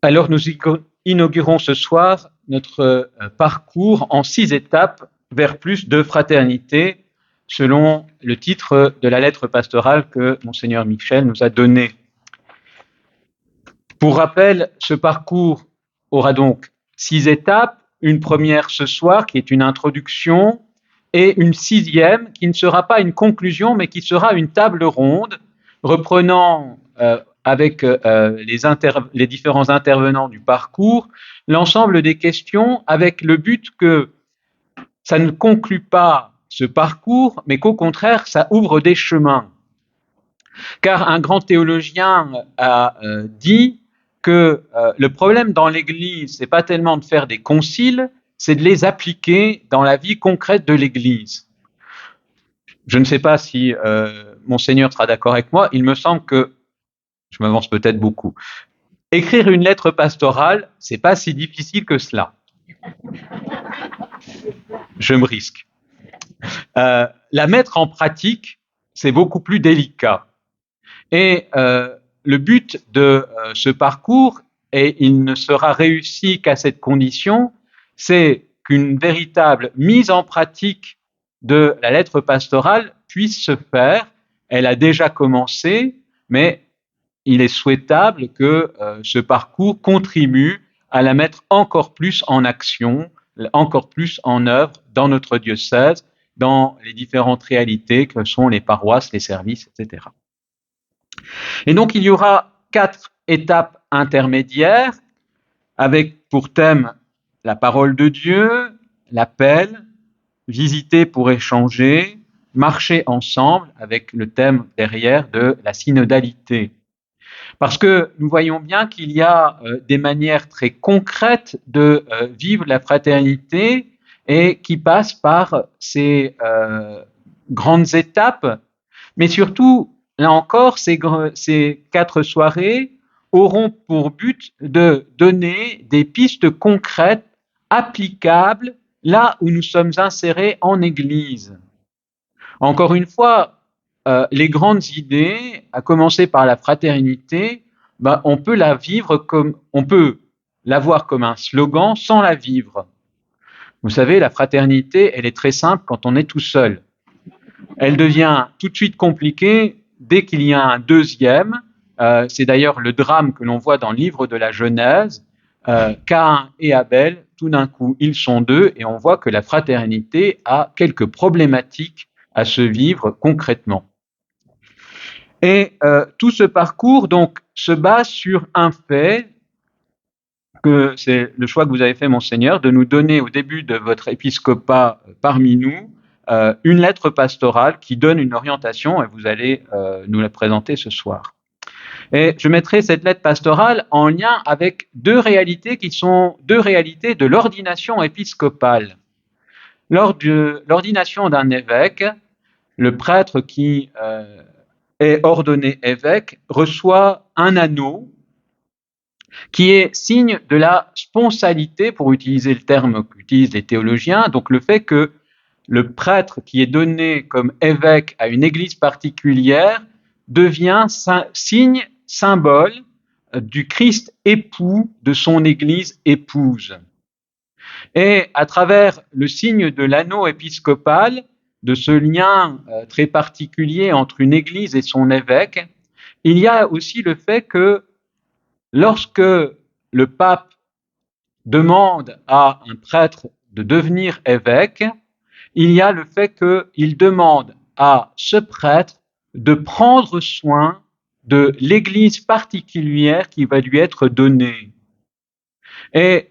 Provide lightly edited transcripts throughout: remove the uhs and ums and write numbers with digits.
Alors nous inaugurons ce soir notre parcours en 6 étapes vers plus de fraternité, selon le titre de la lettre pastorale que Monseigneur Michel nous a donnée. Pour rappel, ce parcours aura donc 6 étapes, une première ce soir qui est une introduction, et une 6e qui ne sera pas une conclusion, mais qui sera une table ronde, reprenant avec les différents intervenants du parcours l'ensemble des questions, avec le but que ça ne conclut pas ce parcours, mais qu'au contraire, ça ouvre des chemins. Car un grand théologien a dit que le problème dans l'Église, c'est pas tellement de faire des conciles, c'est de les appliquer dans la vie concrète de l'Église. Je ne sais pas si Monseigneur sera d'accord avec moi, il me semble que, je m'avance peut-être beaucoup, écrire une lettre pastorale, c'est pas si difficile que cela. Je me risque. La mettre en pratique, c'est beaucoup plus délicat. Et le but de ce parcours, et il ne sera réussi qu'à cette condition, c'est qu'une véritable mise en pratique de la lettre pastorale puisse se faire. Elle a déjà commencé, mais il est souhaitable que ce parcours contribue à la mettre encore plus en action, encore plus en œuvre dans notre diocèse, dans les différentes réalités que sont les paroisses, les services, etc. Et donc, il y aura 4 étapes intermédiaires avec pour thème la parole de Dieu, l'appel, visiter pour échanger, marcher ensemble avec le thème derrière de la synodalité. Parce que nous voyons bien qu'il y a des manières très concrètes de vivre la fraternité et qui passent par ces grandes étapes, mais surtout, là encore, ces 4 soirées auront pour but de donner des pistes concrètes, applicables, là où nous sommes insérés en Église. Encore une fois, les grandes idées, à commencer par la fraternité, on peut la vivre comme, on peut la voir comme un slogan sans la vivre. Vous savez, la fraternité, elle est très simple quand on est tout seul. Elle devient tout de suite compliquée dès qu'il y a un deuxième. C'est d'ailleurs le drame que l'on voit dans le livre de la Genèse. Caïn et Abel, tout d'un coup, ils sont 2 et on voit que la fraternité a quelques problématiques à se vivre concrètement. Et tout ce parcours donc se base sur un fait, que c'est le choix que vous avez fait, Monseigneur, de nous donner au début de votre épiscopat parmi nous une lettre pastorale qui donne une orientation, et vous allez nous la présenter ce soir. Et je mettrai cette lettre pastorale en lien avec 2 réalités qui sont 2 réalités de l'ordination épiscopale. Lors de l'ordination d'un évêque, le prêtre qui est ordonné évêque reçoit un anneau qui est signe de la sponsalité, pour utiliser le terme qu'utilisent les théologiens, donc le fait que le prêtre qui est donné comme évêque à une église particulière devient signe, symbole du Christ époux de son église épouse. Et à travers le signe de l'anneau épiscopal, de ce lien très particulier entre une église et son évêque, il y a aussi le fait que lorsque le pape demande à un prêtre de devenir évêque, il y a le fait qu'il demande à ce prêtre de prendre soin de l'église particulière qui va lui être donnée. Et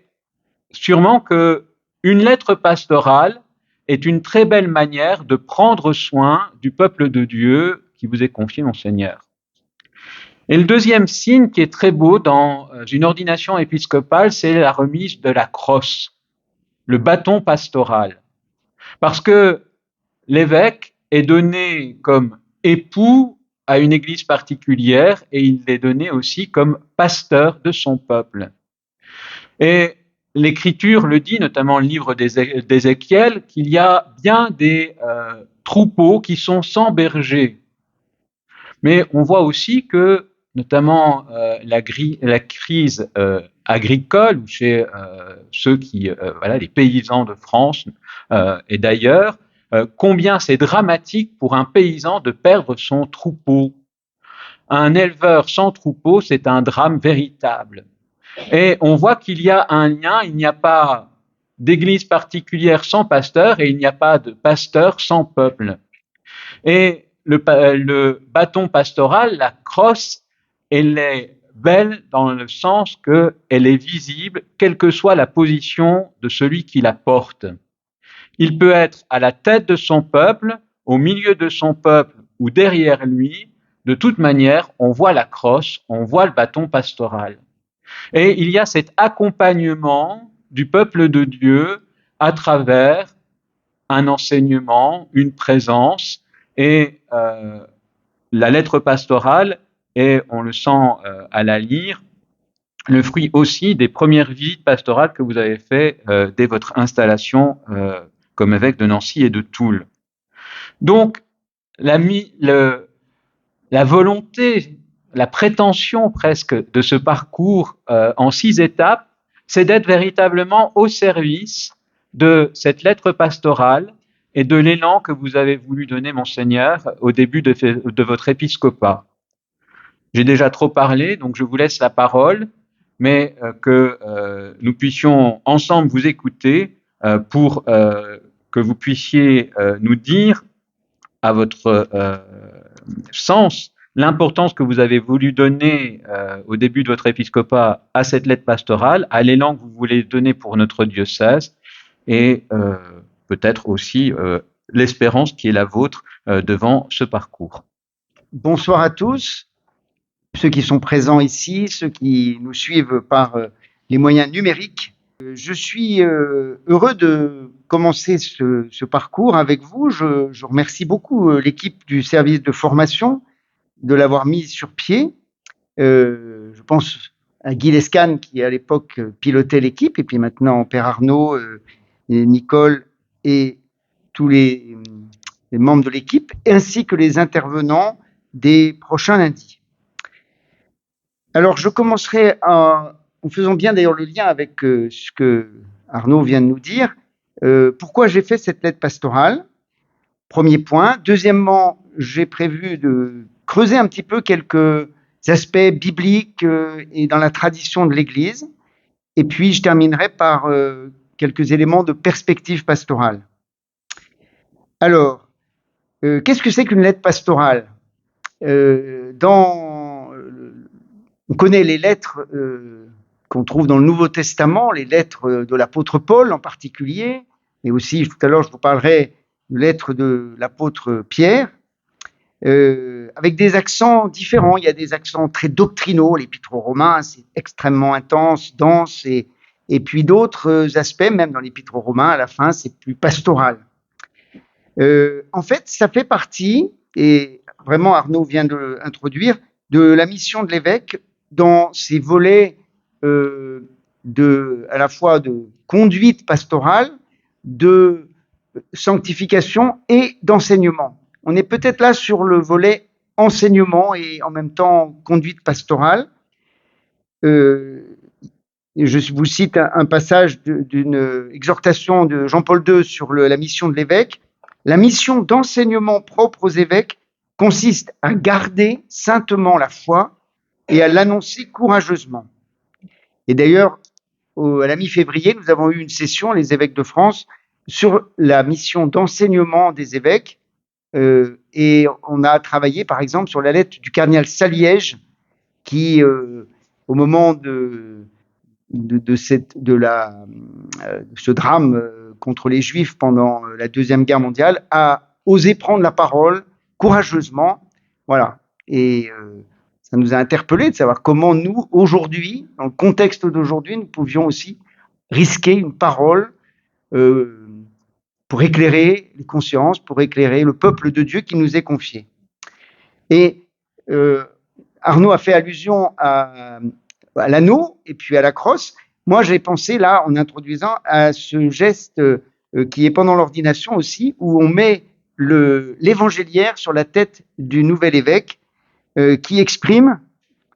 sûrement qu'une lettre pastorale est une très belle manière de prendre soin du peuple de Dieu qui vous est confié, Monseigneur. Et le deuxième signe qui est très beau dans une ordination épiscopale, c'est la remise de la crosse, le bâton pastoral. Parce que l'évêque est donné comme époux à une église particulière et il est donné aussi comme pasteur de son peuple. Et l'Écriture le dit, notamment le livre d'Ézéchiel, qu'il y a bien des troupeaux qui sont sans berger. Mais on voit aussi que, notamment la crise agricoles ou chez ceux qui, voilà, les paysans de France et d'ailleurs, combien c'est dramatique pour un paysan de perdre son troupeau. Un éleveur sans troupeau, c'est un drame véritable. Et on voit qu'il y a un lien, il n'y a pas d'église particulière sans pasteur et il n'y a pas de pasteur sans peuple. Et le bâton pastoral, la crosse, elle est belle dans le sens qu'elle est visible, quelle que soit la position de celui qui la porte. Il peut être à la tête de son peuple, au milieu de son peuple ou derrière lui. De toute manière, on voit la crosse, on voit le bâton pastoral. Et il y a cet accompagnement du peuple de Dieu à travers un enseignement, une présence, et la lettre pastorale est, on le sent à la lire, le fruit aussi des premières visites pastorales que vous avez fait dès votre installation comme évêque de Nancy et de Toul. Donc, la volonté, la prétention presque de ce parcours en 6 étapes, c'est d'être véritablement au service de cette lettre pastorale et de l'élan que vous avez voulu donner, Monseigneur, au début de votre épiscopat. J'ai déjà trop parlé, donc je vous laisse la parole, mais que nous puissions ensemble vous écouter pour que vous puissiez nous dire à votre sens l'importance que vous avez voulu donner au début de votre épiscopat à cette lettre pastorale, à l'élan que vous voulez donner pour notre diocèse et peut-être aussi l'espérance qui est la vôtre devant ce parcours. Bonsoir à tous, ceux qui sont présents ici, ceux qui nous suivent par les moyens numériques. Je suis heureux de commencer ce parcours avec vous. Je remercie beaucoup l'équipe du service de formation de l'avoir mis sur pied. Je pense à Guy Lescane qui à l'époque pilotait l'équipe et puis maintenant Père Arnaud, et Nicole et tous les membres de l'équipe ainsi que les intervenants des prochains lundis. Alors je commencerai en faisant bien d'ailleurs le lien avec ce que Arnaud vient de nous dire. Pourquoi j'ai fait cette lettre pastorale? Premier point. Deuxièmement, j'ai prévu de creuser un petit peu quelques aspects bibliques et dans la tradition de l'Église. Et puis, je terminerai par quelques éléments de perspective pastorale. Alors, qu'est-ce que c'est qu'une lettre pastorale? On connaît les lettres qu'on trouve dans le Nouveau Testament, les lettres de l'apôtre Paul en particulier, mais aussi, tout à l'heure, je vous parlerai de lettres de l'apôtre Pierre, avec des accents différents. Il y a des accents très doctrinaux, l'épître aux Romains, c'est extrêmement intense, dense, et puis d'autres aspects, même dans l'épître aux Romains, à la fin, c'est plus pastoral. En fait, ça fait partie, et vraiment Arnaud vient de l'introduire, de la mission de l'évêque dans ses volets à la fois de conduite pastorale, de sanctification et d'enseignement. On est peut-être là sur le volet enseignement et en même temps conduite pastorale. Je vous cite un passage d'une exhortation de Jean-Paul II sur la mission de l'évêque. La mission d'enseignement propre aux évêques consiste à garder saintement la foi et à l'annoncer courageusement. Et d'ailleurs, à la mi-février, nous avons eu une session, les évêques de France, sur la mission d'enseignement des évêques, et on a travaillé par exemple sur la lettre du cardinal Saliège qui, au moment de ce drame contre les Juifs pendant la Deuxième Guerre mondiale, a osé prendre la parole courageusement. Voilà. Et ça nous a interpellés de savoir comment nous, aujourd'hui, dans le contexte d'aujourd'hui, nous pouvions aussi risquer une parole pour éclairer les consciences, pour éclairer le peuple de Dieu qui nous est confié. Et Arnaud a fait allusion à l'anneau et puis à la crosse. Moi, j'ai pensé là, en introduisant, à ce geste qui est pendant l'ordination aussi, où on met l'évangéliaire sur la tête du nouvel évêque qui exprime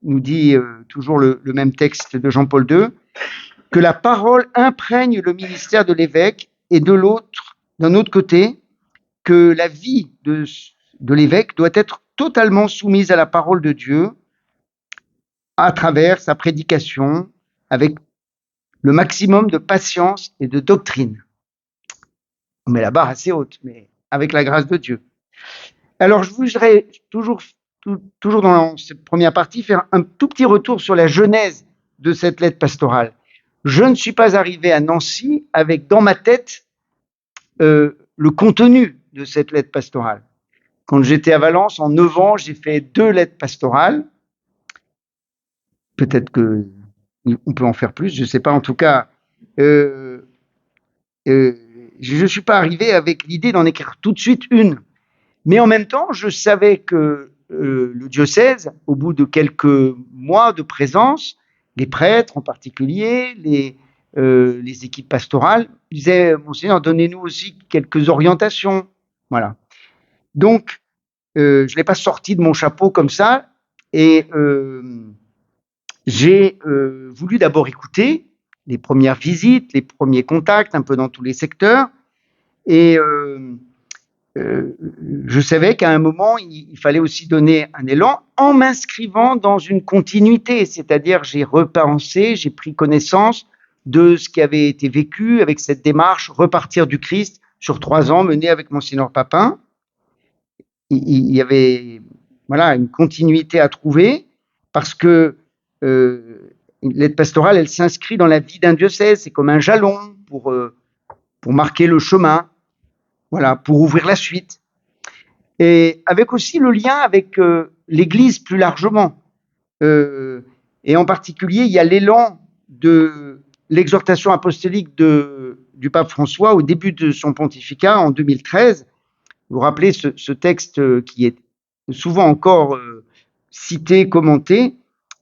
nous dit toujours le même texte de Jean-Paul II, que la parole imprègne le ministère de l'évêque et d'un autre côté, que la vie de l'évêque doit être totalement soumise à la parole de Dieu à travers sa prédication avec le maximum de patience et de doctrine. On met la barre assez haute, mais avec la grâce de Dieu. Alors, je voudrais toujours dans cette première partie faire un tout petit retour sur la genèse de cette lettre pastorale. Je ne suis pas arrivé à Nancy avec dans ma tête le contenu de cette lettre pastorale. Quand j'étais à Valence, en 9 ans, j'ai fait 2 lettres pastorales. Peut-être qu'on peut en faire plus, je ne sais pas. En tout cas, je ne suis pas arrivé avec l'idée d'en écrire tout de suite une. Mais en même temps, je savais que le diocèse, au bout de quelques mois de présence, les prêtres en particulier, les équipes pastorales, disaient « Monseigneur, donnez-nous aussi quelques orientations. » Voilà. Donc, je ne l'ai pas sorti de mon chapeau comme ça, et j'ai voulu d'abord écouter les premières visites, les premiers contacts, un peu dans tous les secteurs, et je savais qu'à un moment, il fallait aussi donner un élan en m'inscrivant dans une continuité, c'est-à-dire j'ai repensé, j'ai pris connaissance de ce qui avait été vécu avec cette démarche Repartir du Christ sur 3 ans menée avec Monseigneur Papin. Il y avait une continuité à trouver parce que l'aide pastorale, elle s'inscrit dans la vie d'un diocèse, c'est comme un jalon pour marquer le chemin, pour ouvrir la suite. Et avec aussi le lien avec l'Église plus largement. Et en particulier, il y a l'élan de l'exhortation apostolique du pape François au début de son pontificat en 2013. Vous vous rappelez ce texte qui est souvent encore cité, commenté.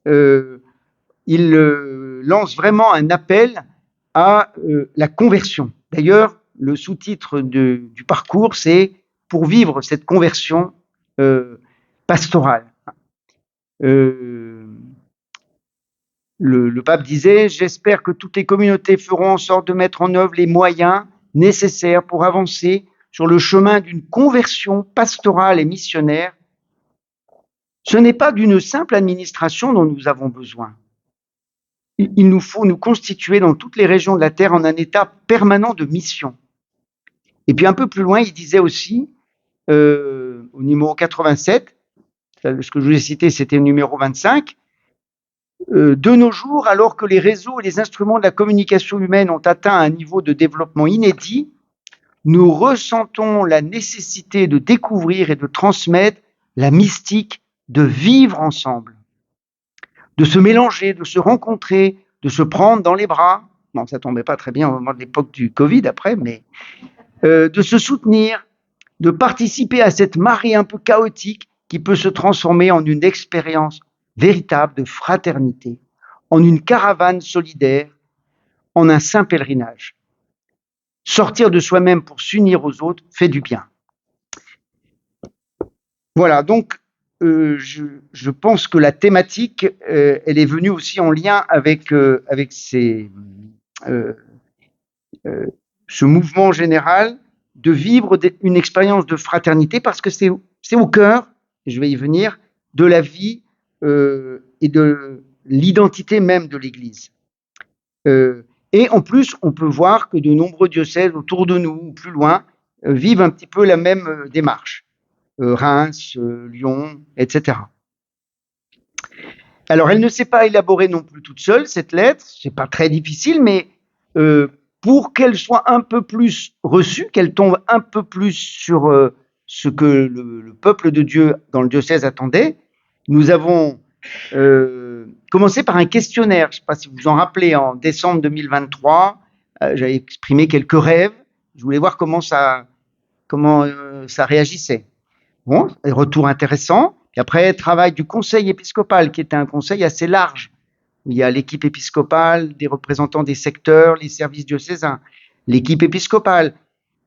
Il lance vraiment un appel à la conversion. D'ailleurs, le sous-titre du parcours, c'est « Pour vivre cette conversion pastorale ». Le pape disait « J'espère que toutes les communautés feront en sorte de mettre en œuvre les moyens nécessaires pour avancer sur le chemin d'une conversion pastorale et missionnaire. Ce n'est pas d'une simple administration dont nous avons besoin. Il nous faut nous constituer dans toutes les régions de la terre en un état permanent de mission. » Et puis un peu plus loin, il disait aussi, au numéro 87, ce que je vous ai cité, c'était le numéro 25, de nos jours, alors que les réseaux et les instruments de la communication humaine ont atteint un niveau de développement inédit, nous ressentons la nécessité de découvrir et de transmettre la mystique de vivre ensemble, de se mélanger, de se rencontrer, de se prendre dans les bras. Bon, ça tombait pas très bien au moment de l'époque du Covid après, mais de se soutenir, de participer à cette marée un peu chaotique qui peut se transformer en une expérience véritable de fraternité, en une caravane solidaire, en un saint pèlerinage. Sortir de soi-même pour s'unir aux autres fait du bien. Voilà, donc je pense que la thématique, elle est venue aussi en lien avec ce mouvement général de vivre une expérience de fraternité parce que c'est au cœur, et je vais y venir, de la vie et de l'identité même de l'Église. Et en plus, on peut voir que de nombreux diocèses autour de nous, ou plus loin, vivent un petit peu la même démarche. Reims, Lyon, etc. Alors, elle ne s'est pas élaborée non plus toute seule, cette lettre, c'est pas très difficile, mais pour qu'elle soit un peu plus reçue, qu'elle tombe un peu plus sur ce que le peuple de Dieu dans le diocèse attendait, nous avons commencé par un questionnaire. Je ne sais pas si vous vous en rappelez, en décembre 2023, j'avais exprimé quelques rêves. Je voulais voir comment ça réagissait. Bon, retour intéressant. Puis après, travail du conseil épiscopal, qui était un conseil assez large, où il y a l'équipe épiscopale, des représentants des secteurs, les services diocésains, l'équipe épiscopale.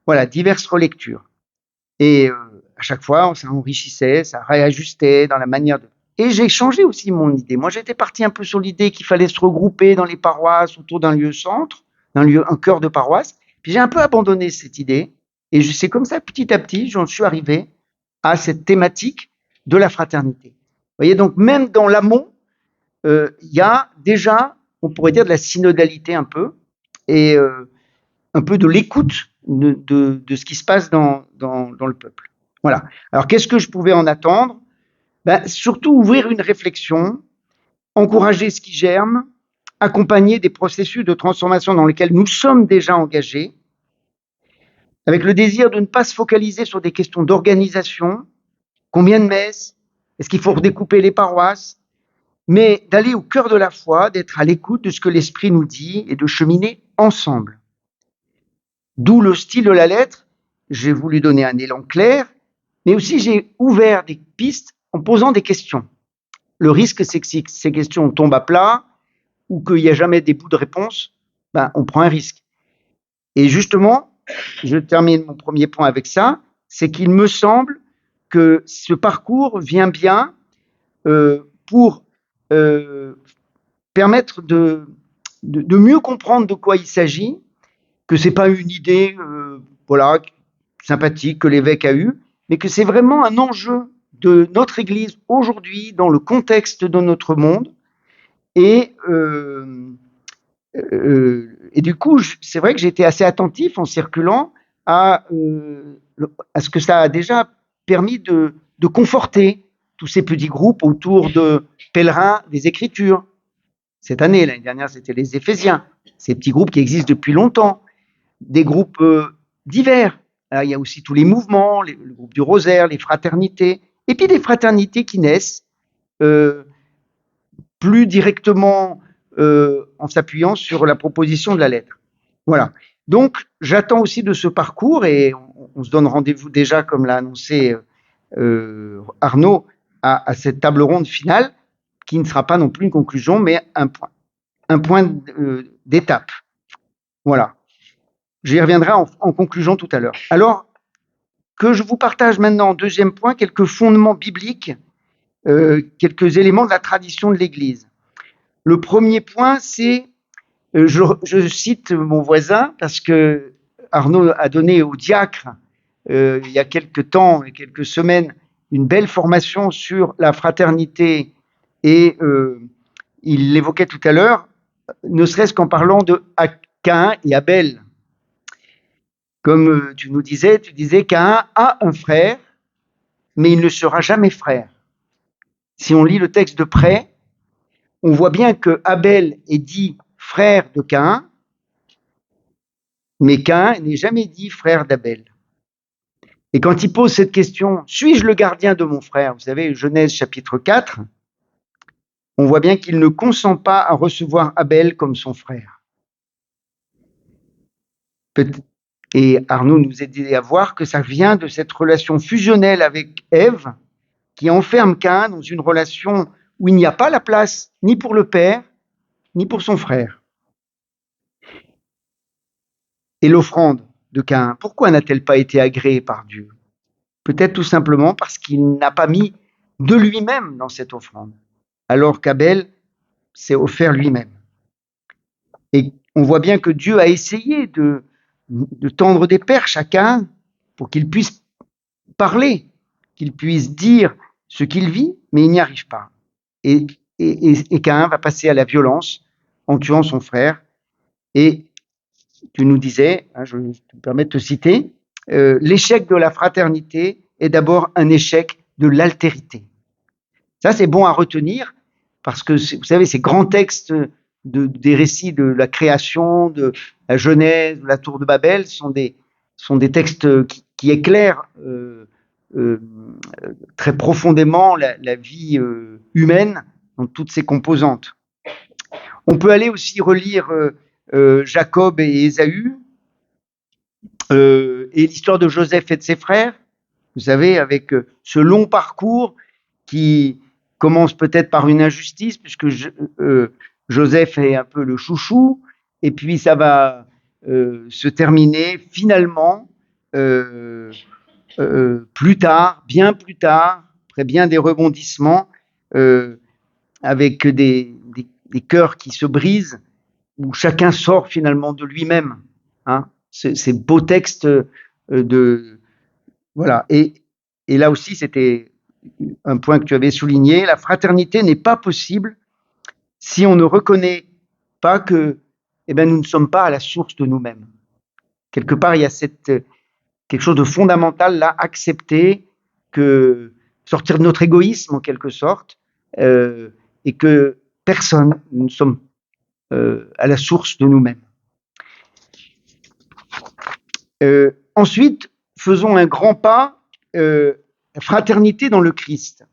Voilà, diverses relectures. Et à chaque fois, ça enrichissait, ça réajustait dans la manière de... Et j'ai changé aussi mon idée. Moi, j'étais parti un peu sur l'idée qu'il fallait se regrouper dans les paroisses autour d'un lieu centre, un cœur de paroisse. Puis j'ai un peu abandonné cette idée. Et c'est comme ça, petit à petit, j'en suis arrivé à cette thématique de la fraternité. Vous voyez, donc même dans l'amont, il y a déjà, on pourrait dire, de la synodalité un peu, et un peu de l'écoute de ce qui se passe dans le peuple. Voilà. Alors, qu'est-ce que je pouvais en attendre? Surtout ouvrir une réflexion, encourager ce qui germe, accompagner des processus de transformation dans lesquels nous sommes déjà engagés, avec le désir de ne pas se focaliser sur des questions d'organisation, combien de messes, est-ce qu'il faut redécouper les paroisses, mais d'aller au cœur de la foi, d'être à l'écoute de ce que l'Esprit nous dit et de cheminer ensemble. D'où le style de la lettre, j'ai voulu donner un élan clair, mais aussi j'ai ouvert des pistes en posant des questions. Le risque, c'est que si ces questions tombent à plat ou qu'il n'y a jamais des bouts de réponse, on prend un risque. Et justement, je termine mon premier point avec ça, c'est qu'il me semble que ce parcours vient bien pour permettre de mieux comprendre de quoi il s'agit, que c'est pas une idée sympathique que l'évêque a eue, mais que c'est vraiment un enjeu de notre Église aujourd'hui dans le contexte de notre monde. Et du coup, c'est vrai que j'ai été assez attentif en circulant à ce que ça a déjà permis de conforter tous ces petits groupes autour de pèlerins des Écritures. Cette année, l'année dernière, c'était les Éphésiens. Ces petits groupes qui existent depuis longtemps. Des groupes divers. Alors, il y a aussi tous les mouvements, le groupe du Rosaire, les fraternités, et puis des fraternités qui naissent plus directement en s'appuyant sur la proposition de la lettre. Voilà. Donc, j'attends aussi de ce parcours, et on se donne rendez-vous déjà, comme l'a annoncé Arnaud, à cette table ronde finale, qui ne sera pas non plus une conclusion, mais un point d'étape. Voilà. J'y reviendrai en conclusion tout à l'heure. Alors, que je vous partage maintenant en deuxième point quelques fondements bibliques, quelques éléments de la tradition de l'Église. Le premier point, c'est, je cite mon voisin, parce que Arnaud a donné au diacre, il y a quelques temps et quelques semaines, une belle formation sur la fraternité, et il l'évoquait tout à l'heure, ne serait-ce qu'en parlant de Caïn et Abel. Comme tu disais Caïn a un frère, mais il ne sera jamais frère. Si on lit le texte de près, on voit bien que Abel est dit frère de Caïn, mais Caïn n'est jamais dit frère d'Abel. Et quand il pose cette question, suis-je le gardien de mon frère? Vous savez, Genèse chapitre 4, on voit bien qu'il ne consent pas à recevoir Abel comme son frère. Et Arnaud nous a aidé à voir que ça vient de cette relation fusionnelle avec Ève, qui enferme Caïn dans une relation où il n'y a pas la place ni pour le père, ni pour son frère. Et l'offrande de Caïn, pourquoi n'a-t-elle pas été agréée par Dieu? Peut-être tout simplement parce qu'il n'a pas mis de lui-même dans cette offrande, alors qu'Abel s'est offert lui-même. Et on voit bien que Dieu a essayé de tendre des perches à Caïn pour qu'il puisse parler, qu'il puisse dire ce qu'il vit, mais il n'y arrive pas. Et Caïn va passer à la violence en tuant son frère. Et tu nous disais, je me permets de te citer, l'échec de la fraternité est d'abord un échec de l'altérité. Ça, c'est bon à retenir, parce que, vous savez, ces grands textes des récits de la création, de la Genèse, de la tour de Babel, sont des textes qui éclairent très profondément la vie humaine dans toutes ses composantes. On peut aller aussi relire Jacob et Ésaü, et l'histoire de Joseph et de ses frères, vous savez, avec ce long parcours qui commence peut-être par une injustice, puisque Joseph est un peu le chouchou, et puis ça va se terminer finalement plus tard, bien plus tard, après bien des rebondissements, avec des cœurs qui se brisent, où chacun sort finalement de lui-même. Hein, ces beaux textes voilà. Et là aussi, c'était un point que tu avais souligné. La fraternité n'est pas possible si on ne reconnaît pas que, nous ne sommes pas à la source de nous-mêmes. Quelque part, il y a quelque chose de fondamental là, accepter que sortir de notre égoïsme en quelque sorte, et que personne, nous ne sommes à la source de nous-mêmes. Ensuite, faisons un grand pas, fraternité dans le Christ.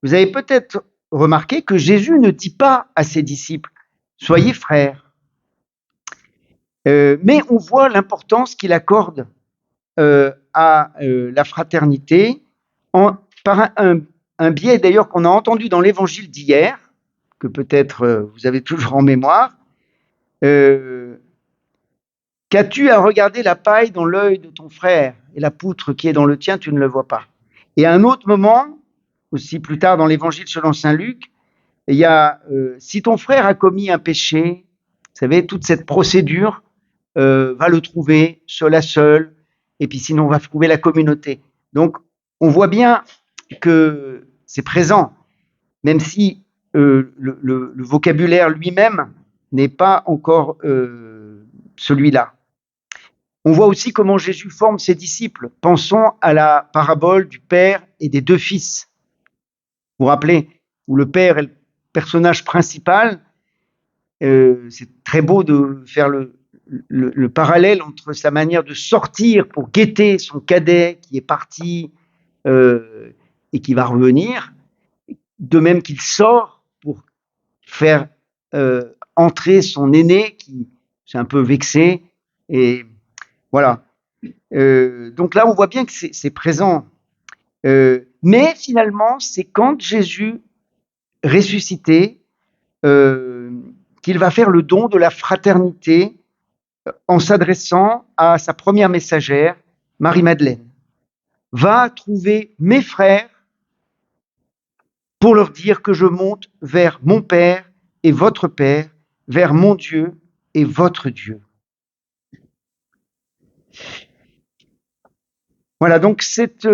Vous avez peut-être remarqué que Jésus ne dit pas à ses disciples « soyez frères », mais on voit l'importance qu'il accorde à la fraternité par un biais d'ailleurs qu'on a entendu dans l'évangile d'hier, que peut-être vous avez toujours en mémoire. Qu'as-tu à regarder la paille dans l'œil de ton frère et la poutre qui est dans le tien, tu ne le vois pas. Et à un autre moment, aussi plus tard dans l'évangile selon saint Luc, il y a si ton frère a commis un péché, vous savez, toute cette procédure, va le trouver seul à seul, et puis sinon on va trouver la communauté. Donc on voit bien que c'est présent, même si le vocabulaire lui-même n'est pas encore celui-là. On voit aussi comment Jésus forme ses disciples. Pensons à la parabole du père et des deux fils. Vous vous rappelez, où le père est le personnage principal. C'est très beau de faire le parallèle entre sa manière de sortir pour guetter son cadet qui est parti et qui va revenir, de même qu'il sort pour faire entrer son aîné qui s'est un peu vexé. Et voilà. Donc là, on voit bien que c'est présent. Mais finalement, c'est quand Jésus ressuscité qu'il va faire le don de la fraternité en s'adressant à sa première messagère, Marie-Madeleine. Va trouver mes frères pour leur dire que je monte vers mon Père et votre Père, vers mon Dieu et votre Dieu. Voilà, donc cette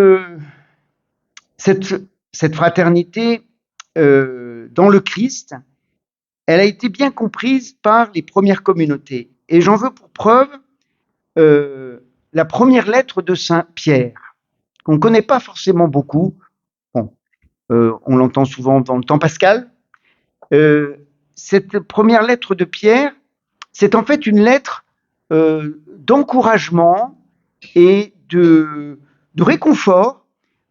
fraternité dans le Christ, elle a été bien comprise par les premières communautés. Et j'en veux pour preuve la première lettre de Saint Pierre, qu'on ne connaît pas forcément beaucoup. Bon, on l'entend souvent dans le temps pascal. Cette première lettre de Pierre, c'est en fait une lettre d'encouragement et de réconfort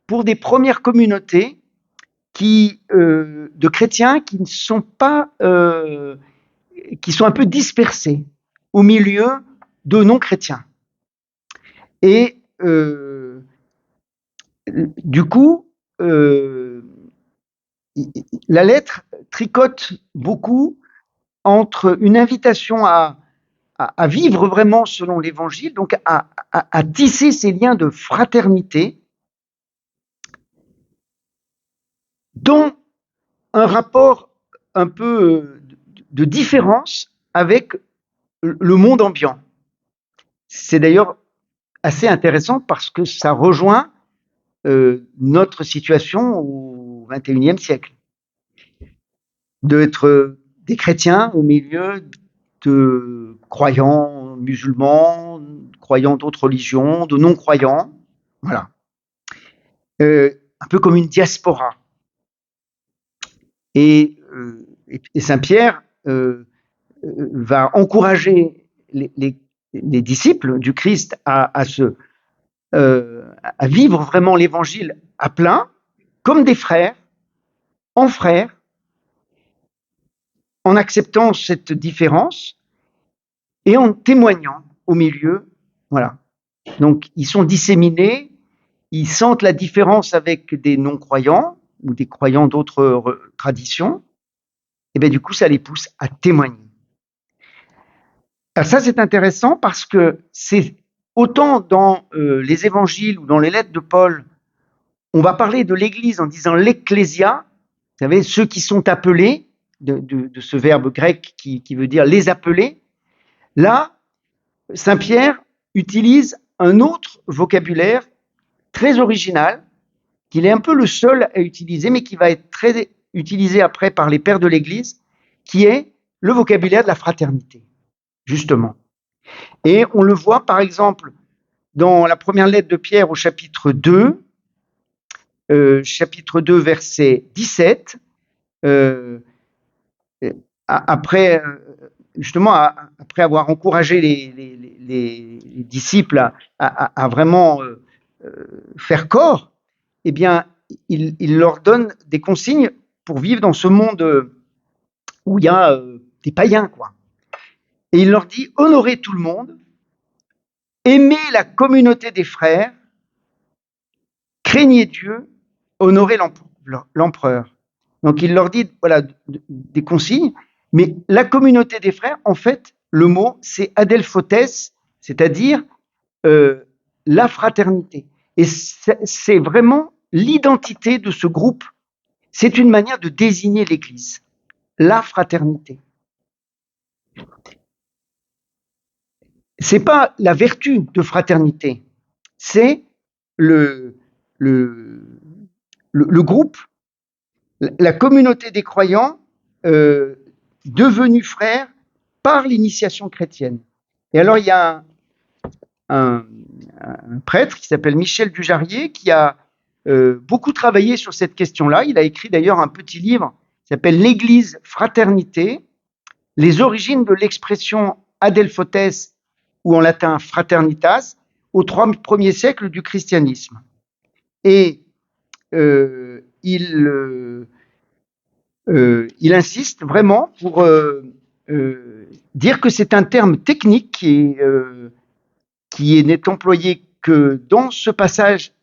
pour des premières communautés de chrétiens qui ne sont pas, qui sont un peu dispersés au milieu de non-chrétiens. Et du coup, la lettre tricote beaucoup entre une invitation à vivre vraiment selon l'Évangile, donc à tisser ces liens de fraternité, dont un rapport un peu de différence avec le monde ambiant. C'est d'ailleurs assez intéressant parce que ça rejoint notre situation au XXIe siècle. D'être des chrétiens au milieu de croyants musulmans, croyants d'autres religions, de non-croyants. Voilà. Un peu comme une diaspora. Et Saint-Pierre va encourager les disciples du Christ à vivre vraiment l'évangile à plein, comme des frères, en frères, en acceptant cette différence et en témoignant au milieu. Voilà. Donc, ils sont disséminés, ils sentent la différence avec des non-croyants ou des croyants d'autres traditions, et bien du coup, ça les pousse à témoigner. Alors ça, c'est intéressant parce que c'est autant dans les évangiles ou dans les lettres de Paul, on va parler de l'Église en disant l'Ecclésia, savez, ceux qui sont appelés, de ce verbe grec qui veut dire les appeler. Là, saint Pierre utilise un autre vocabulaire très original, qu'il est un peu le seul à utiliser, mais qui va être très utilisé après par les pères de l'Église, qui est le vocabulaire de la fraternité, justement. Et on le voit, par exemple, dans la première lettre de Pierre au chapitre 2, verset 17, après, justement, après avoir encouragé les disciples à vraiment faire corps, eh bien, il leur donne des consignes pour vivre dans ce monde où il y a des païens, quoi. Et il leur dit, honorez tout le monde, aimez la communauté des frères, craignez Dieu, honorez l'empereur. Donc il leur dit, voilà, des consignes, mais la communauté des frères, en fait, le mot, c'est adelphotes, c'est-à-dire la fraternité. Et c'est vraiment l'identité de ce groupe. C'est une manière de désigner l'Église, la fraternité. C'est pas la vertu de fraternité, c'est le groupe, la communauté des croyants devenus frères par l'initiation chrétienne. Et alors il y a un prêtre qui s'appelle Michel Dujarrier qui a beaucoup travaillé sur cette question-là. Il a écrit d'ailleurs un petit livre qui s'appelle L'Église fraternité, les origines de l'expression adelphotes ou en latin fraternitas aux 3 premiers siècles du christianisme. Et il insiste vraiment pour dire que c'est un terme technique qui n'est employé que dans ce passage,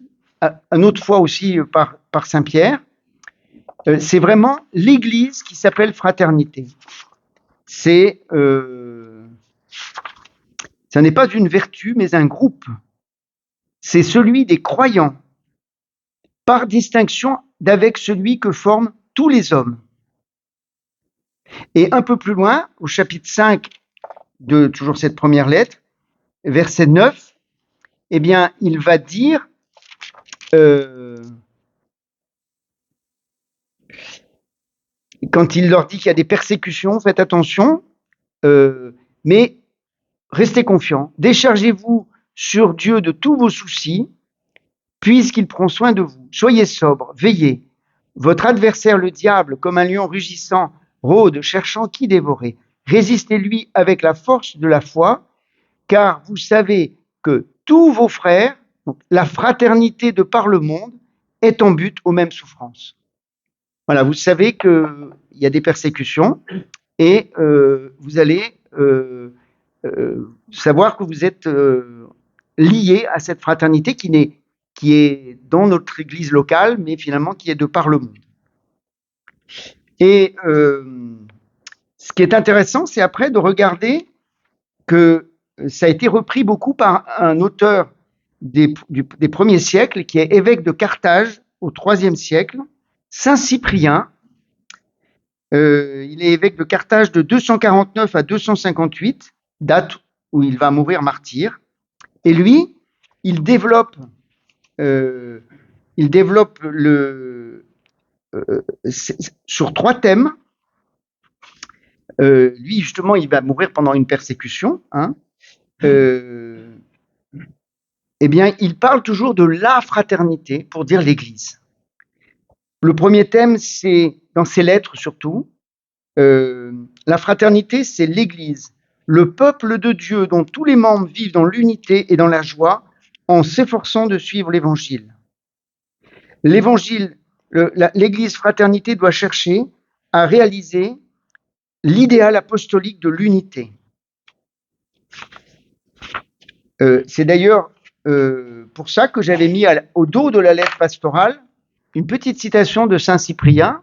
une autre fois aussi par saint Pierre. C'est vraiment l'Église qui s'appelle fraternité. Ça n'est pas une vertu, mais un groupe. C'est celui des croyants, par distinction d'avec celui que forment tous les hommes. Et un peu plus loin, au chapitre 5 de toujours cette première lettre, verset 9, eh bien, il va dire quand il leur dit qu'il y a des persécutions, faites attention, mais restez confiants, déchargez-vous sur Dieu de tous vos soucis, puisqu'il prend soin de vous. Soyez sobres, veillez. Votre adversaire, le diable, comme un lion rugissant, rôde, cherchant qui dévorer. Résistez-lui avec la force de la foi, car vous savez que tous vos frères, donc la fraternité de par le monde, est en but aux mêmes souffrances. Voilà, vous savez qu'il y a des persécutions et vous allez savoir que vous êtes liés à cette fraternité qui est dans notre église locale, mais finalement qui est de par le monde. Et ce qui est intéressant, c'est après de regarder que ça a été repris beaucoup par un auteur des premiers siècles, qui est évêque de Carthage au IIIe siècle, Saint Cyprien. Il est évêque de Carthage de 249 à 258, date où il va mourir martyr. Et lui, il développe sur 3 thèmes. Lui, justement, il va mourir pendant une persécution. Eh bien, il parle toujours de la fraternité pour dire l'Église. Le premier thème, c'est dans ses lettres surtout. La fraternité, c'est l'Église, le peuple de Dieu dont tous les membres vivent dans l'unité et dans la joie en s'efforçant de suivre l'Évangile. L'Église fraternité doit chercher à réaliser l'idéal apostolique de l'unité. C'est d'ailleurs pour ça que j'avais mis au dos de la lettre pastorale une petite citation de Saint Cyprien.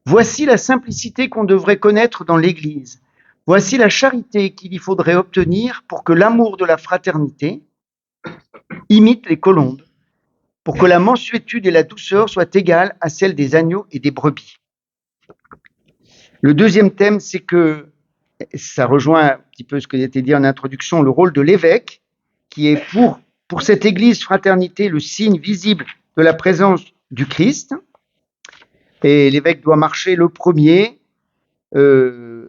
Voici la simplicité qu'on devrait connaître dans l'Église. Voici la charité qu'il y faudrait obtenir pour que l'amour de la fraternité imite les colombes pour que la mansuétude et la douceur soient égales à celles des agneaux et des brebis. Le deuxième thème, c'est que ça rejoint un petit peu ce que j'ai été dit en introduction, le rôle de l'évêque, qui est pour cette Église fraternité le signe visible de la présence du Christ. Et l'évêque doit marcher le premier en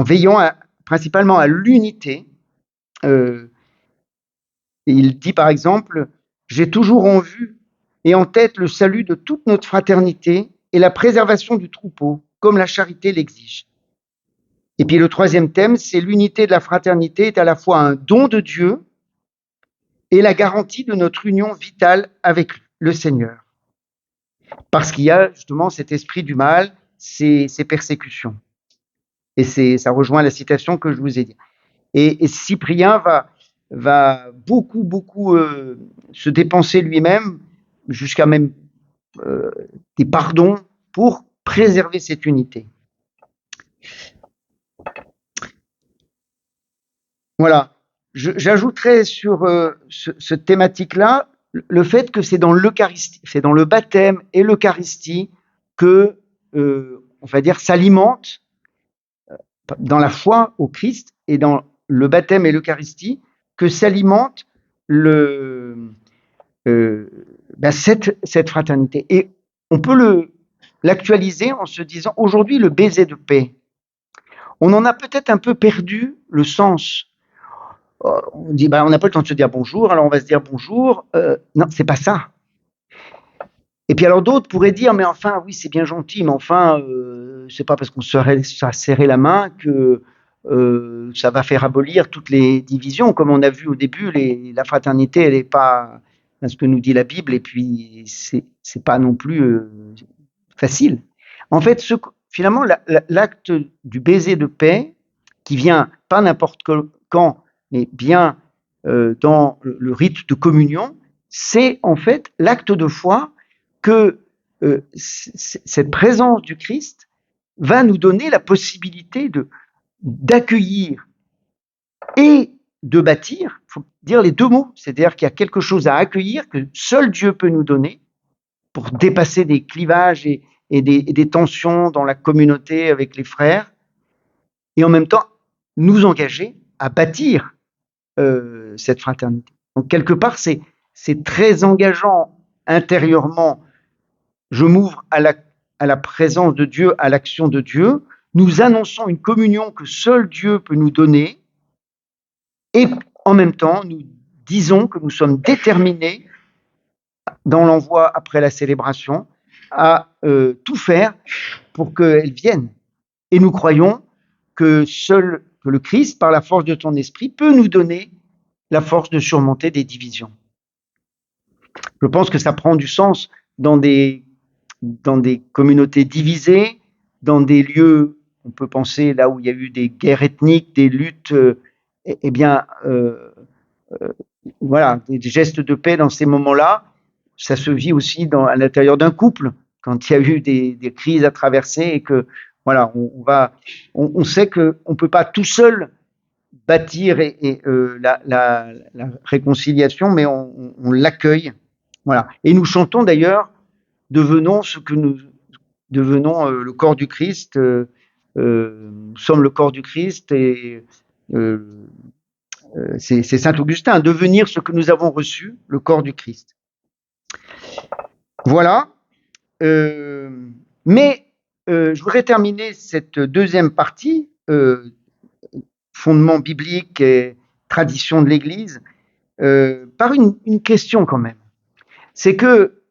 veillant principalement à l'unité. Il dit par exemple, j'ai toujours en vue et en tête le salut de toute notre fraternité et la préservation du troupeau, comme la charité l'exige. Et puis le troisième thème, c'est l'unité de la fraternité est à la fois un don de Dieu et la garantie de notre union vitale avec le Seigneur. Parce qu'il y a justement cet esprit du mal, ces persécutions. Et ça rejoint la citation que je vous ai dit. Et Cyprien va beaucoup se dépenser lui-même, jusqu'à même des pardons, pour préserver cette unité. Voilà. J'ajouterais sur cette thématique-là le fait que c'est dans l'Eucharistie, c'est dans le baptême et l'Eucharistie que, on va dire, s'alimente dans la foi au Christ et dans le baptême et l'Eucharistie que s'alimente cette fraternité. Et on peut l'actualiser en se disant aujourd'hui le baiser de paix. On en a peut-être un peu perdu le sens. On dit, on n'a pas le temps de se dire bonjour, alors on va se dire bonjour. Non, c'est pas ça. Et puis alors d'autres pourraient dire, mais enfin, oui, c'est bien gentil, mais enfin, c'est pas parce qu'on a serré la main que ça va faire abolir toutes les divisions. Comme on a vu au début, la fraternité, elle n'est pas ce que nous dit la Bible, et puis c'est pas non plus facile. En fait, finalement, l'acte du baiser de paix, qui vient pas n'importe quand, mais bien dans le rite de communion, c'est en fait l'acte de foi que cette présence du Christ va nous donner la possibilité d'accueillir et de bâtir. Il faut dire les deux mots, c'est-à-dire qu'il y a quelque chose à accueillir que seul Dieu peut nous donner pour dépasser des clivages et des tensions dans la communauté avec les frères, et en même temps nous engager à bâtir cette fraternité. Donc quelque part, c'est très engageant intérieurement. Je m'ouvre à la présence de Dieu, à l'action de Dieu. Nous annonçons une communion que seul Dieu peut nous donner, et en même temps, nous disons que nous sommes déterminés dans l'envoi après la célébration à tout faire pour qu'elle vienne. Et nous croyons que le Christ, par la force de ton esprit, peut nous donner la force de surmonter des divisions. Je pense que ça prend du sens dans des communautés divisées, dans des lieux, on peut penser là où il y a eu des guerres ethniques, des luttes, voilà, des gestes de paix dans ces moments-là. Ça se vit aussi à l'intérieur d'un couple, quand il y a eu des crises à traverser, et que voilà, on sait que on peut pas tout seul bâtir la réconciliation, mais on l'accueille. Voilà. Et nous chantons d'ailleurs, devenons le corps du Christ. Nous sommes le corps du Christ, et c'est Saint Augustin, devenir ce que nous avons reçu, le corps du Christ. Voilà. Mais je voudrais terminer cette deuxième partie, fondement biblique et tradition de l'Église, par une question quand même. C'est que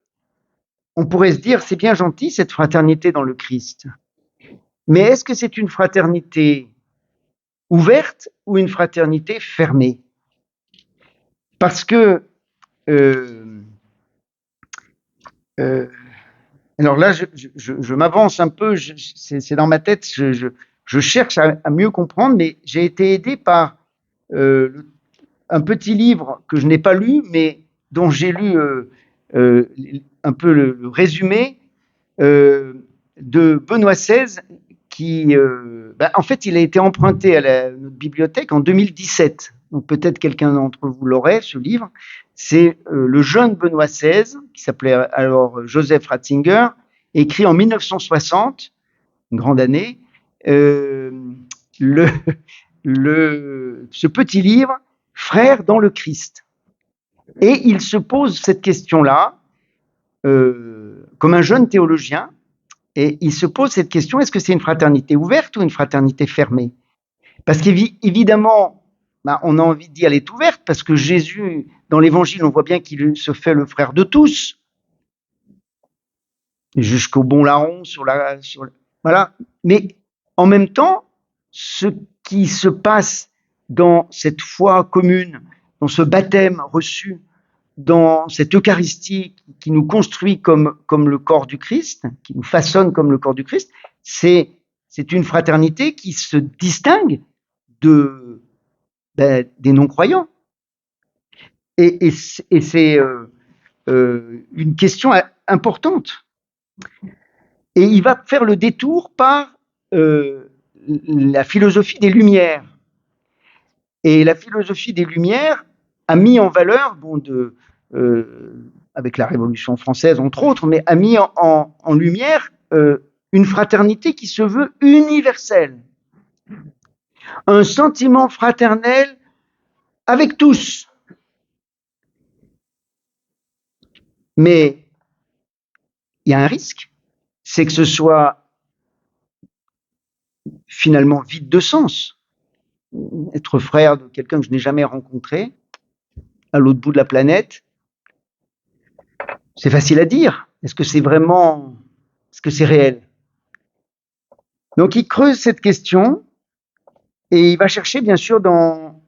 on pourrait se dire, c'est bien gentil cette fraternité dans le Christ, mais est-ce que c'est une fraternité ouverte ou une fraternité fermée? Parce que alors là, je m'avance un peu, c'est dans ma tête, je cherche à mieux comprendre, mais j'ai été aidé par un petit livre que je n'ai pas lu, mais dont j'ai lu un peu le résumé de Benoît XVI, en fait, il a été emprunté à notre bibliothèque en 2017. Donc peut-être quelqu'un d'entre vous l'aurait, ce livre. C'est le jeune Benoît XVI, qui s'appelait alors Joseph Ratzinger, écrit en 1960, une grande année. Ce petit livre, Frères dans le Christ. Et il se pose cette question-là, comme un jeune théologien, et il se pose cette question, est-ce que c'est une fraternité ouverte ou une fraternité fermée? Parce qu'évidemment, on a envie de dire elle est ouverte, parce que Jésus, dans l'évangile, on voit bien qu'il se fait le frère de tous, jusqu'au bon larron, voilà. Mais en même temps, ce qui se passe dans cette foi commune, dans ce baptême reçu, dans cette Eucharistie qui nous construit comme le corps du Christ, qui nous façonne comme le corps du Christ, c'est une fraternité qui se distingue des non-croyants. Et c'est une question importante. Et il va faire le détour par la philosophie des Lumières. Et la philosophie des Lumières a mis en valeur, avec la Révolution française entre autres, mais a mis en lumière une fraternité qui se veut universelle. Un sentiment fraternel avec tous. Mais il y a un risque, c'est que ce soit finalement vide de sens. Être frère de quelqu'un que je n'ai jamais rencontré, à l'autre bout de la planète, c'est facile à dire. Est-ce que c'est réel? Donc il creuse cette question et il va chercher bien sûr dans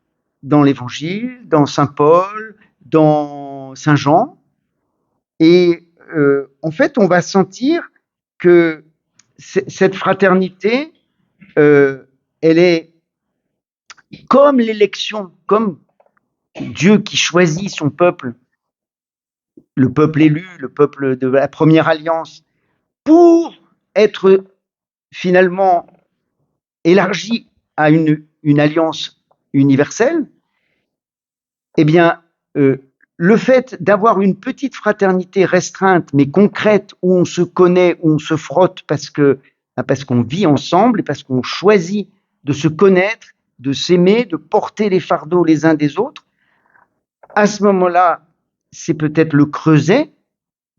l'Évangile, dans Saint Paul, dans Saint Jean. Et en fait, on va sentir que cette fraternité, elle est comme l'élection, comme Dieu qui choisit son peuple, le peuple élu, le peuple de la première alliance, pour être finalement élargi à une alliance universelle. Eh bien, le fait d'avoir une petite fraternité restreinte, mais concrète, où on se connaît, où on se frotte parce qu'on vit ensemble et parce qu'on choisit de se connaître, de s'aimer, de porter les fardeaux les uns des autres, à ce moment-là, c'est peut-être le creuset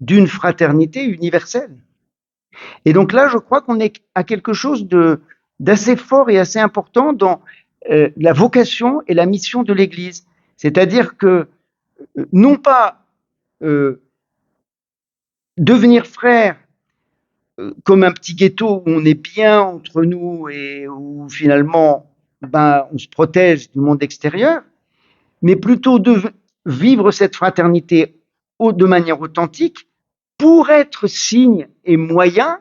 d'une fraternité universelle. Et donc là, je crois qu'on est à quelque chose d'assez fort et assez important dans la vocation et la mission de l'Église. C'est-à-dire que non pas devenir frère comme un petit ghetto où on est bien entre nous et où finalement on se protège du monde extérieur, mais plutôt de vivre cette fraternité de manière authentique pour être signe et moyen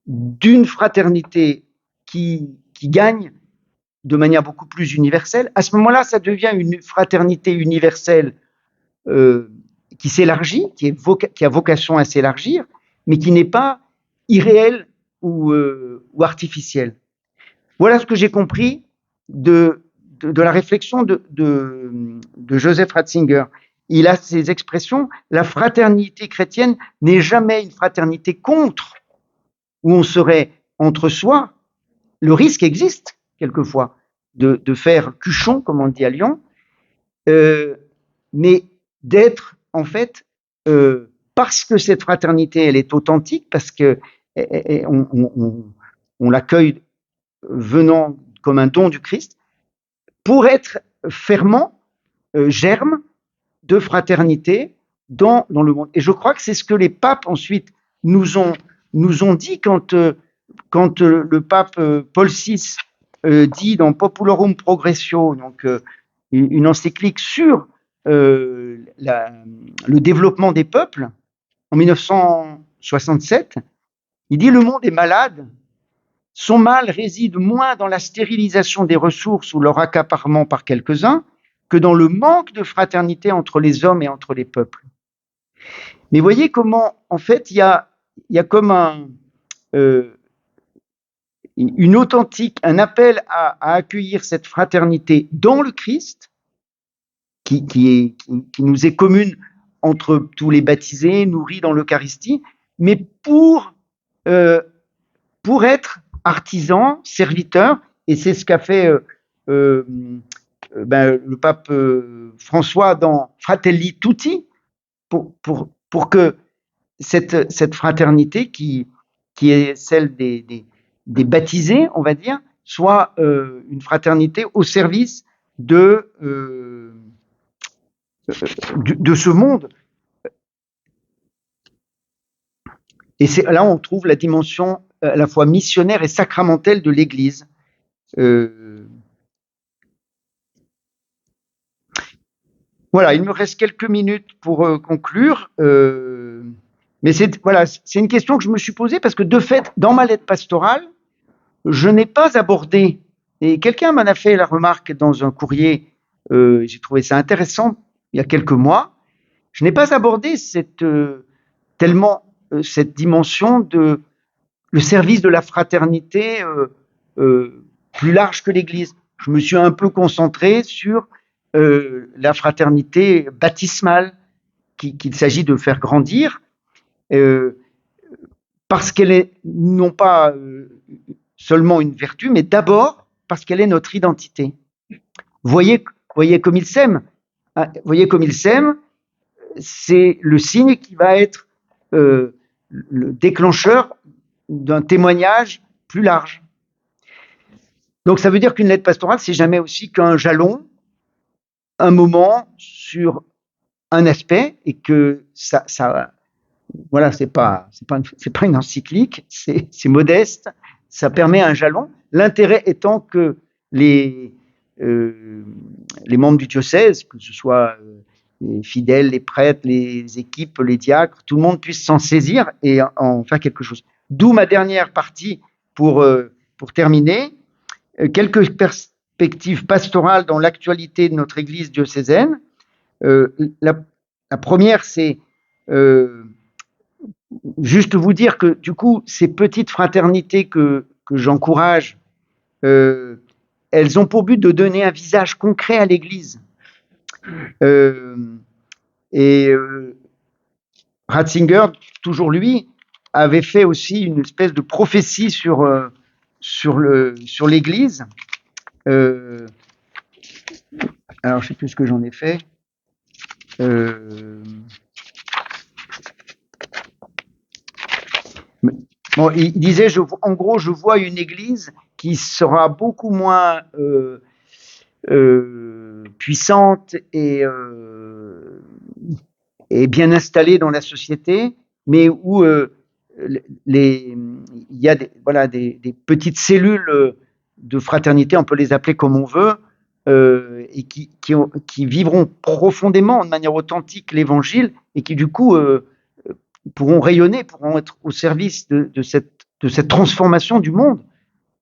d'une fraternité qui gagne de manière beaucoup plus universelle. À ce moment-là, ça devient une fraternité universelle qui s'élargit, qui a vocation à s'élargir, mais qui n'est pas irréelle ou artificielle. Voilà ce que j'ai compris de la réflexion de Joseph Ratzinger. Il a ces expressions, la fraternité chrétienne n'est jamais une fraternité contre, où on serait entre soi. Le risque existe, quelquefois, de faire cuchon, comme on dit à Lyon, mais d'être, en fait, parce que cette fraternité, elle est authentique, parce que on l'accueille venant comme un don du Christ, pour être ferment, germe de fraternité dans le monde. Et je crois que c'est ce que les papes ensuite nous ont dit quand le pape Paul VI dit dans Populorum Progressio, donc une encyclique sur le développement des peuples, en 1967, il dit « Le monde est malade, son mal réside moins dans la stérilisation des ressources ou leur accaparement par quelques-uns que dans le manque de fraternité entre les hommes et entre les peuples. » Mais voyez comment, en fait, il y a comme un appel à accueillir cette fraternité dans le Christ, qui nous est commune entre tous les baptisés, nourris dans l'Eucharistie, mais pour être artisan, serviteur, et c'est ce qu'a fait le pape François dans Fratelli Tutti, pour que cette fraternité qui est celle des baptisés, on va dire, soit une fraternité au service de ce monde. Et c'est là où on trouve la dimension à la fois missionnaire et sacramentelle de l'Église. Voilà, il me reste quelques minutes pour conclure. Mais c'est une question que je me suis posée parce que de fait, dans ma lettre pastorale, je n'ai pas abordé, et quelqu'un m'en a fait la remarque dans un courrier, j'ai trouvé ça intéressant il y a quelques mois, je n'ai pas abordé tellement cette dimension de le service de la fraternité plus large que l'Église. Je me suis un peu concentré sur la fraternité baptismale qu'il s'agit de faire grandir, parce qu'elle est non pas seulement une vertu, mais d'abord parce qu'elle est notre identité. Voyez comme il s'aime. Voyez comme il s'aime, c'est le signe qui va être le déclencheur d'un témoignage plus large. Donc ça veut dire qu'une lettre pastorale, c'est jamais aussi qu'un jalon, un moment sur un aspect, et que ça voilà, c'est pas une encyclique, c'est modeste, ça permet un jalon. L'intérêt étant que les membres du diocèse, que ce soit les fidèles, les prêtres, les équipes, les diacres, tout le monde puisse s'en saisir et en faire quelque chose. D'où ma dernière partie pour terminer, quelques perspectives pastorales dans l'actualité de notre Église diocésaine. La première, c'est juste vous dire que du coup, ces petites fraternités que j'encourage, elles ont pour but de donner un visage concret à l'Église. Ratzinger, toujours lui, avait fait aussi une espèce de prophétie sur l'Église. Alors, je ne sais plus ce que j'en ai fait. Bon, il disait, en gros, je vois une Église qui sera beaucoup moins puissante et bien installée dans la société, mais où il y a des petites cellules de fraternité, on peut les appeler comme on veut, et qui vivront profondément, de manière authentique, l'Évangile, et qui du coup pourront rayonner, pourront être au service de cette transformation du monde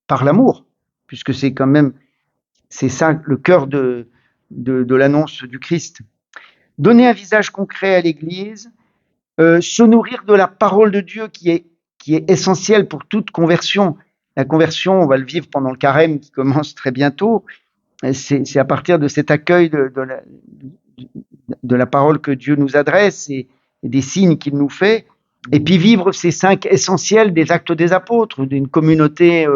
par l'amour, puisque c'est ça le cœur de l'annonce du Christ. Donner un visage concret à l'Église, se nourrir de la parole de Dieu qui est essentielle pour toute conversion. La conversion, on va le vivre pendant le carême qui commence très bientôt. C'est à partir de cet accueil de la parole que Dieu nous adresse et des signes qu'il nous fait, et puis vivre ces 5 essentiels des actes des apôtres, d'une communauté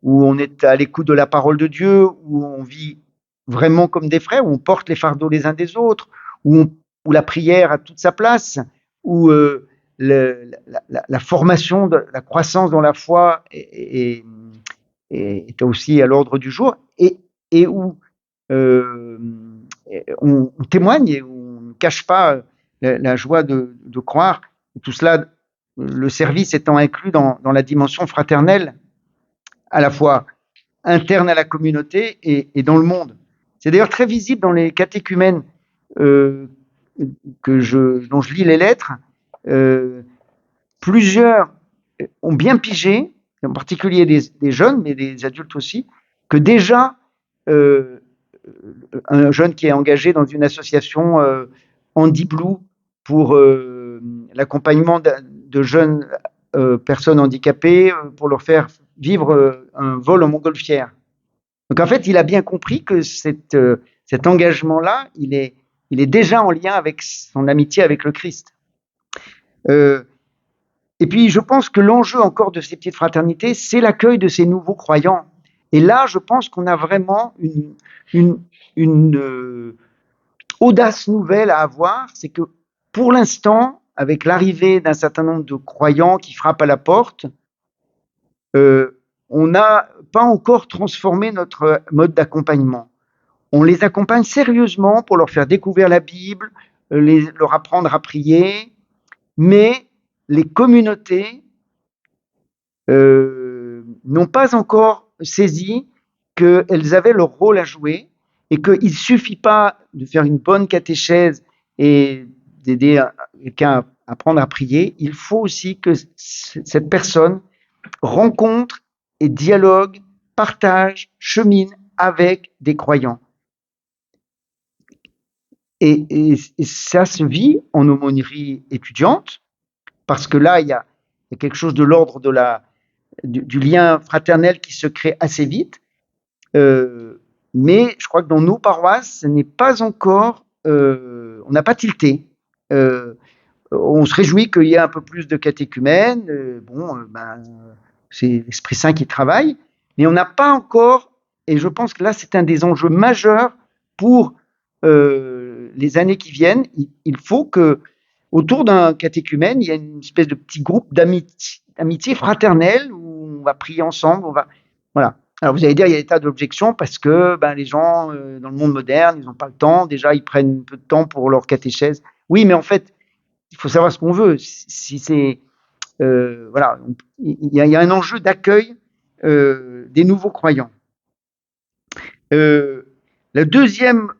où on est à l'écoute de la parole de Dieu, où on vit vraiment comme des frères, où on porte les fardeaux les uns des autres, où la prière a toute sa place, où la formation, la croissance dans la foi est aussi à l'ordre du jour, et où on témoigne et on ne cache pas la joie de croire, et tout cela, le service étant inclus dans la dimension fraternelle, à la fois interne à la communauté et dans le monde. C'est d'ailleurs très visible dans les catéchumènes dont je lis les lettres. Plusieurs ont bien pigé, en particulier des jeunes, mais des adultes aussi, que déjà un jeune qui est engagé dans une association Andy Blue pour l'accompagnement de jeunes personnes handicapées pour leur faire vivre un vol en montgolfière. Donc en fait, il a bien compris que cet engagement-là, il est déjà en lien avec son amitié avec le Christ. Et puis, je pense que l'enjeu encore de ces petites fraternités, c'est l'accueil de ces nouveaux croyants. Et là, je pense qu'on a vraiment une audace nouvelle à avoir, c'est que pour l'instant, avec l'arrivée d'un certain nombre de croyants qui frappent à la porte, on n'a pas encore transformé notre mode d'accompagnement. On les accompagne sérieusement pour leur faire découvrir la Bible, leur apprendre à prier, mais les communautés n'ont pas encore saisi qu'elles avaient leur rôle à jouer et qu'il ne suffit pas de faire une bonne catéchèse et d'aider quelqu'un à apprendre à prier. Il faut aussi que cette personne rencontre et dialogue, partage, chemine avec des croyants. Et ça se vit en aumônerie étudiante, parce que là, il y a quelque chose de l'ordre du lien fraternel qui se crée assez vite. Mais je crois que dans nos paroisses, ce n'est pas encore, on n'a pas tilté. On se réjouit qu'il y ait un peu plus de catéchumènes. C'est l'Esprit Saint qui travaille, mais on n'a pas encore, et je pense que là, c'est un des enjeux majeurs pour les années qui viennent. Il faut que autour d'un catéchumène, il y a une espèce de petit groupe d'amitié fraternelle où on va prier ensemble. Voilà. Alors vous allez dire, il y a des tas d'objections parce que les gens dans le monde moderne, ils n'ont pas le temps. Déjà, ils prennent un peu de temps pour leur catéchèse. Oui, mais en fait, il faut savoir ce qu'on veut. Si c'est voilà, il y a un enjeu d'accueil des nouveaux croyants. La deuxième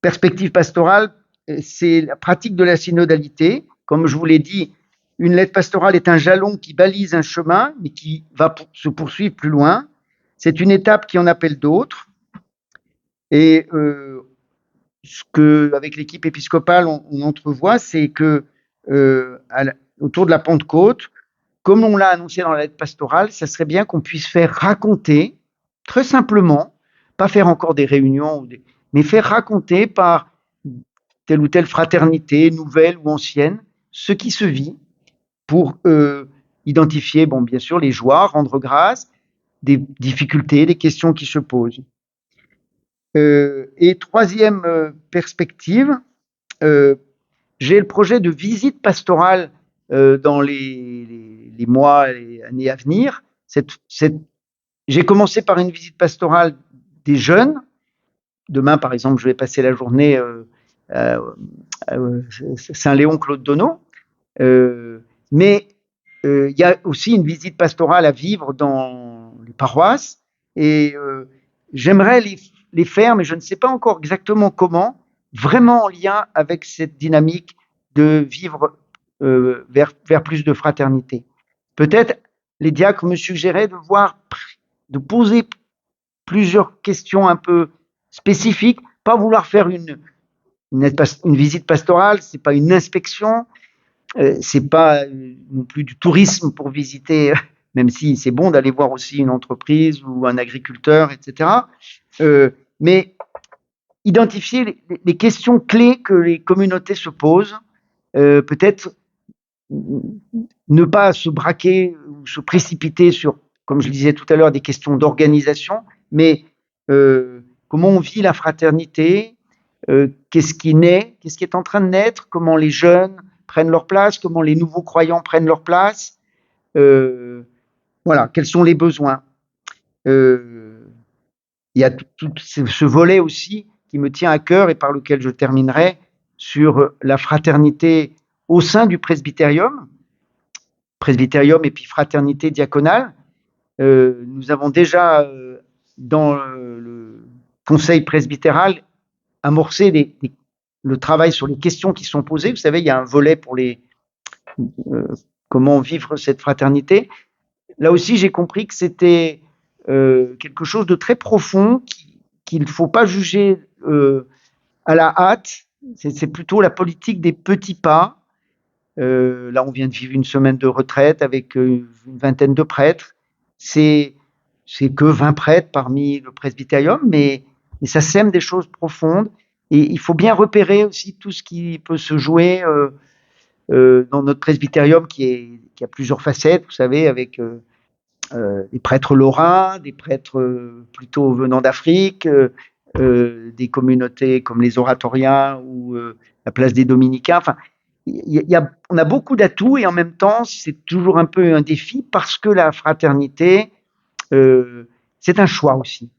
perspective pastorale, c'est la pratique de la synodalité. Comme je vous l'ai dit, une lettre pastorale est un jalon qui balise un chemin, mais qui va se poursuivre plus loin. C'est une étape qui en appelle d'autres. Et ce que, avec l'équipe épiscopale, on entrevoit, c'est que autour de la Pentecôte, comme on l'a annoncé dans la lettre pastorale, ça serait bien qu'on puisse faire raconter, très simplement, pas faire encore des réunions, mais faire raconter par telle ou telle fraternité, nouvelle ou ancienne, ce qui se vit, pour identifier, bien sûr, les joies, rendre grâce, des difficultés, des questions qui se posent. Et troisième perspective, j'ai le projet de visite pastorale dans les mois et années à venir. J'ai commencé par une visite pastorale des jeunes. Demain, par exemple, je vais passer la journée à Saint-Léon-Claude Donneau. Mais il y a aussi une visite pastorale à vivre dans les paroisses. Et j'aimerais les faire, mais je ne sais pas encore exactement comment, vraiment en lien avec cette dynamique de vivre vers plus de fraternité. Peut-être les diacres me suggéraient de poser plusieurs questions un peu spécifiques, pas vouloir faire une visite pastorale, c'est pas une inspection, c'est pas non plus du tourisme pour visiter, même si c'est bon d'aller voir aussi une entreprise ou un agriculteur, etc. Mais identifier les questions clés que les communautés se posent, peut-être ne pas se braquer ou se précipiter sur, comme je le disais tout à l'heure, des questions d'organisation, mais comment on vit la fraternité, qu'est-ce qui naît, qu'est-ce qui est en train de naître, comment les jeunes prennent leur place, comment les nouveaux croyants prennent leur place, voilà, quels sont les besoins. Il y a tout ce volet aussi qui me tient à cœur et par lequel je terminerai sur la fraternité au sein du presbytérium et puis fraternité diaconale. Nous avons déjà dans le conseil presbytéral amorcé le travail sur les questions qui sont posées. Vous savez, il y a un volet pour comment vivre cette fraternité. Là aussi, j'ai compris que c'était quelque chose de très profond qu'il ne faut pas juger à la hâte. C'est plutôt la politique des petits pas. Là, on vient de vivre une semaine de retraite avec une vingtaine de prêtres. C'est que 20 prêtres parmi le presbytérium, mais ça sème des choses profondes. Et il faut bien repérer aussi tout ce qui peut se jouer dans notre presbytérium qui a plusieurs facettes, vous savez, avec des prêtres lorrains, des prêtres plutôt venant d'Afrique, des communautés comme les oratoriens ou la place des dominicains. Enfin, on a beaucoup d'atouts et en même temps, c'est toujours un peu un défi parce que la fraternité, c'est un choix aussi.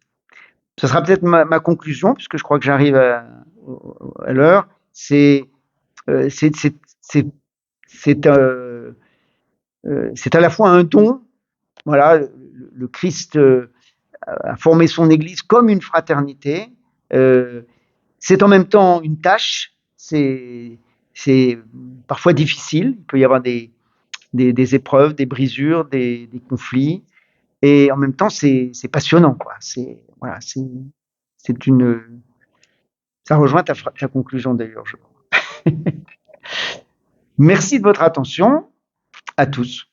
Ce sera peut-être ma conclusion, puisque je crois que j'arrive à l'heure. C'est à la fois un don. Voilà, le Christ a formé son Église comme une fraternité. C'est en même temps une tâche. C'est parfois difficile. Il peut y avoir des épreuves, des brisures, des conflits. Et en même temps, c'est passionnant, quoi. Voilà, c'est une. Ça rejoint ta conclusion d'ailleurs, je crois. Merci de votre attention à tous.